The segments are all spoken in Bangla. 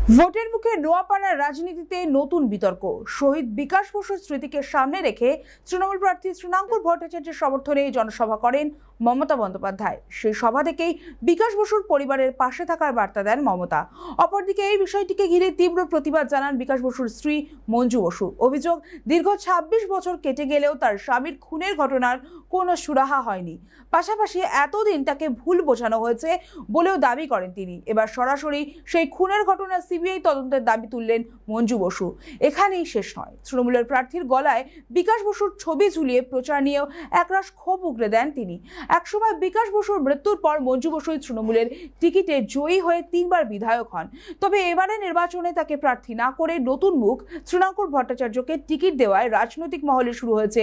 ভোটের মুখে নোয়াপাড়ার রাজনীতিতে নতুন বিতর্ক। শহীদ বিকাশ বসুর স্মৃতিকে সামনে রেখে তৃণমূল প্রার্থী শ্রীনাঙ্কুর ভট্টাচার্যের সমর্থনে জনসভা করেন মমতা বন্দ্যোপাধ্যায়। সেই সভা থেকেই বিকাশ বসুর পরিবারের পাশে থাকার বার্তা দেন মমতা। অপরদিকে এই বিষয়টিকে ঘিরে তীব্র প্রতিবাদ জানান বিকাশ বসুর স্ত্রী মঞ্জু বসু। অভিযোগ, দীর্ঘ ২৬ বছর কেটে গেলেও তার স্বামীর খুনের ঘটনার কোনো সুরাহা হয়নি। পাশাপাশি এতদিন তাকে ভুল বোঝানো হয়েছে বলেও দাবি করেন তিনি। এবার সরাসরি সেই খুনের ঘটনা সিবিআই তদন্তের দাবি তুললেন মঞ্জু বসু। এখানেই শেষ নয়, তৃণমূলের প্রার্থীর গলায় বিকাশ বসুর ছবি ঝুলিয়ে প্রচার নিয়েও একরাশ ক্ষোভ উগরে দেন তিনি। একসময় বিকাশ বসুর মৃত্যুর পর মঞ্জু বসুই তৃণমূলের টিকিটে জয়ী হয়ে ৩বার বিধায়ক হন। তবে এবারে নির্বাচনে তাকে প্রার্থী না করে নতুন মুখ শ্রীনাঙ্কুর ভট্টাচার্যকে টিকিট দেওয়ায় রাজনৈতিক মহলে শুরু হয়েছে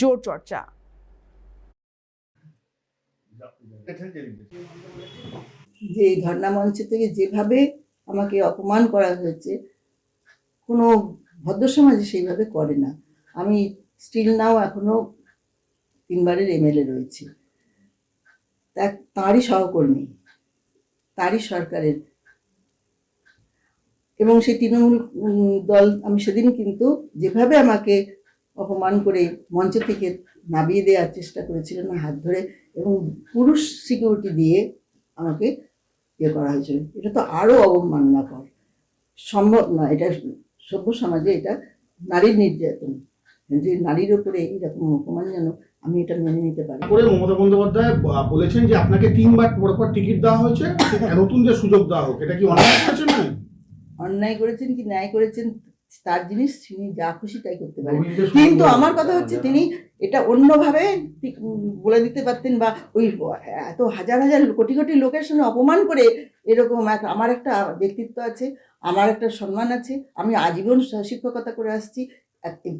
জোর চর্চা। যে ধর্ণা মঞ্চ থেকে যেভাবে আমাকে অপমান করা হয়েছে, কোনো ভদ্র সমাজে সেইভাবে করে না। আমি স্টিল নাও এখনো 3বারের এমএলএ রয়েছি, তাঁরই সহকর্মী, তাঁরই সরকারের, এবং সেই তৃণমূল দল আমি সেদিন কিন্তু যেভাবে আমাকে অপমান করে মঞ্চ থেকে নামিয়ে দেওয়ার চেষ্টা করেছিলেন হাত ধরে, এবং পুরুষ সিকিউরিটি দিয়ে আমাকে করা হয়েছিল, এটা তো আরো অবমাননাকর। সম্ভব না, এটা সভ্য সমাজে এটা নারীর নির্যাতন, যে নারীর উপরে এরকম অপমান, যেন আমি এটা মেনে নিতে পারি। মমতা বন্দ্যোপাধ্যায় বলেছেন যে আপনাকে 3বার পরপর টিকিট দেওয়া হয়েছে, নতুন যে সুযোগ দেওয়া হোক, এটা কি অন্যায় করেছেন? অন্যায় করেছেন কি ন্যায় করেছেন তার জিনিস, তিনি যা খুশি তাই করতে পারেন। কিন্তু আমার কথা হচ্ছে, তিনি এটা অন্যভাবে বলে দিতে পারতেন, বা ওই এত হাজার হাজার কোটি কোটি লোকের সামনে অপমান করে এরকম আমার একটা ব্যক্তিত্ব আছে, আমার একটা সম্মান আছে, আমি আজীবন শিক্ষকতা করে আসছি,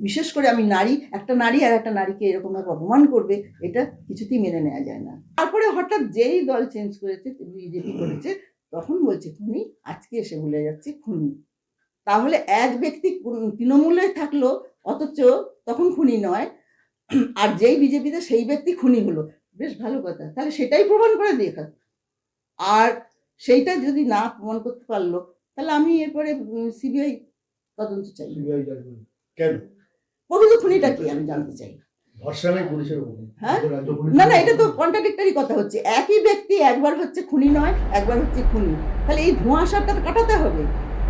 বিশেষ করে আমি নারী, একটা নারী আর একটা নারীকে এরকমভাবে অপমান করবে, এটা কিছুতেই মেনে নেওয়া যায় না। তারপরে হঠাৎ যেই দল চেঞ্জ করেছে, বিজেপি করেছে, তখন বলছে খুনি, আজকে এসে ভুলে যাচ্ছে খুনি। তাহলে এক ব্যক্তি তৃণমূলে থাকলো, অথচ তখন খুনি নয়, আর যেই বিজেপিতে সেই ব্যক্তি খুনি হলো, বেশ ভালো কথা। তাহলে সেটাই প্রমাণ করে দেখা, আর সেইটা যদি না প্রমাণ করতে পারলো, তাহলে আমি এরপরে সিবিআই তদন্ত চাই। কেন? প্রকৃত খুনিটা কি আমি জানতে চাই। হ্যাঁ, না না, এটা তো কন্ট্রাডিক্টরি কথা হচ্ছে। একই ব্যক্তি একবার হচ্ছে খুনি নয়, একবার হচ্ছে খুনি, তাহলে এই ধোঁয়াশাটা কাটাতে হবে।